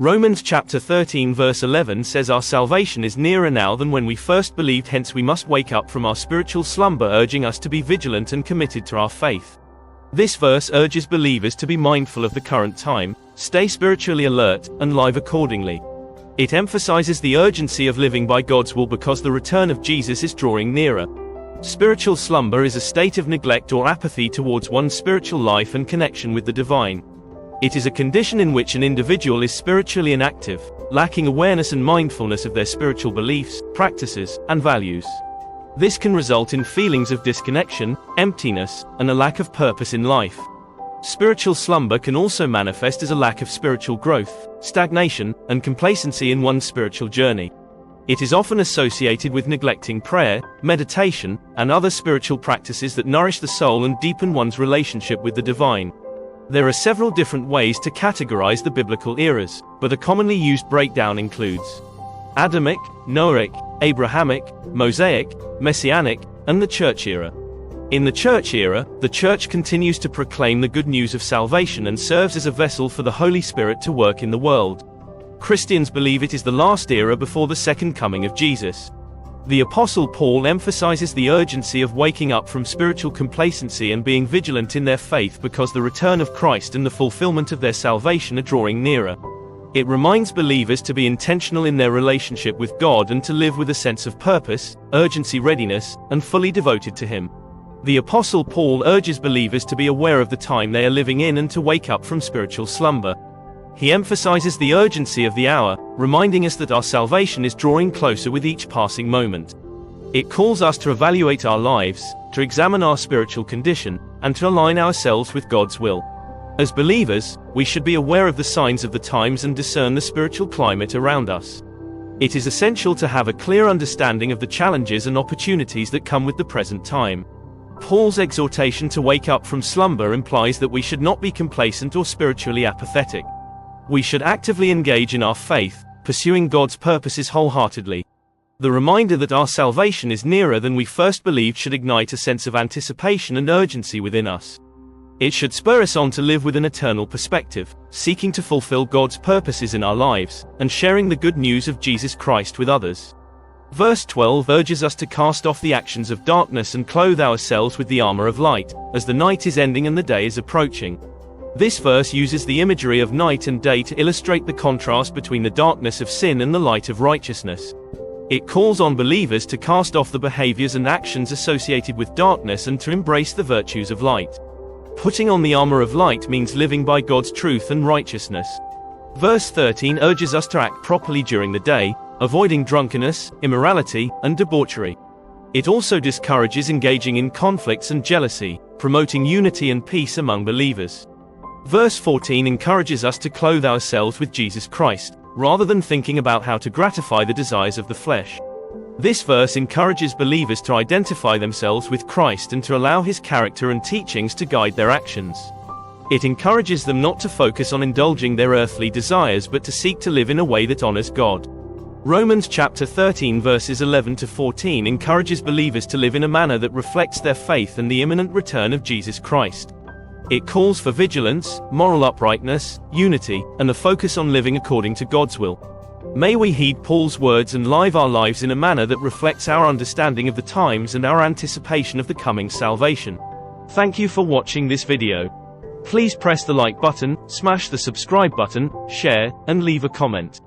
Romans chapter 13 verse 11 says our salvation is nearer now than when we first believed, hence we must wake up from our spiritual slumber, urging us to be vigilant and committed to our faith. This verse urges believers to be mindful of the current time, stay spiritually alert, and live accordingly. It emphasizes the urgency of living by God's will because the return of Jesus is drawing nearer. Spiritual slumber is a state of neglect or apathy towards one's spiritual life and connection with the divine. It is a condition in which an individual is spiritually inactive, lacking awareness and mindfulness of their spiritual beliefs, practices, and values. This can result in feelings of disconnection, emptiness, and a lack of purpose in life. Spiritual slumber can also manifest as a lack of spiritual growth, stagnation, and complacency in one's spiritual journey. It is often associated with neglecting prayer, meditation, and other spiritual practices that nourish the soul and deepen one's relationship with the divine. There are several different ways to categorize the biblical eras, but a commonly used breakdown includes Adamic, Noahic, Abrahamic, Mosaic, Messianic, and the Church era. In the Church era, the Church continues to proclaim the good news of salvation and serves as a vessel for the Holy Spirit to work in the world. Christians believe it is the last era before the second coming of Jesus. The Apostle Paul emphasizes the urgency of waking up from spiritual complacency and being vigilant in their faith because the return of Christ and the fulfillment of their salvation are drawing nearer. It reminds believers to be intentional in their relationship with God and to live with a sense of purpose, urgency, readiness, and fully devoted to Him. The Apostle Paul urges believers to be aware of the time they are living in and to wake up from spiritual slumber. He emphasizes the urgency of the hour, reminding us that our salvation is drawing closer with each passing moment. It calls us to evaluate our lives, to examine our spiritual condition, and to align ourselves with God's will. As believers, we should be aware of the signs of the times and discern the spiritual climate around us. It is essential to have a clear understanding of the challenges and opportunities that come with the present time. Paul's exhortation to wake up from slumber implies that we should not be complacent or spiritually apathetic. We should actively engage in our faith, pursuing God's purposes wholeheartedly. The reminder that our salvation is nearer than we first believed should ignite a sense of anticipation and urgency within us. It should spur us on to live with an eternal perspective, seeking to fulfill God's purposes in our lives, and sharing the good news of Jesus Christ with others. Verse 12 urges us to cast off the actions of darkness and clothe ourselves with the armor of light, as the night is ending and the day is approaching. This verse uses the imagery of night and day to illustrate the contrast between the darkness of sin and the light of righteousness. It calls on believers to cast off the behaviors and actions associated with darkness and to embrace the virtues of light. Putting on the armor of light means living by God's truth and righteousness. Verse 13 urges us to act properly during the day, avoiding drunkenness, immorality, and debauchery. It also discourages engaging in conflicts and jealousy, promoting unity and peace among believers. Verse 14 encourages us to clothe ourselves with Jesus Christ, rather than thinking about how to gratify the desires of the flesh. This verse encourages believers to identify themselves with Christ and to allow His character and teachings to guide their actions. It encourages them not to focus on indulging their earthly desires but to seek to live in a way that honors God. Romans chapter 13 verses 11 to 14 encourages believers to live in a manner that reflects their faith and the imminent return of Jesus Christ. It calls for vigilance, moral uprightness, unity, and a focus on living according to God's will. May we heed Paul's words and live our lives in a manner that reflects our understanding of the times and our anticipation of the coming salvation. Thank you for watching this video. Please press the like button, smash the subscribe button, share, and leave a comment.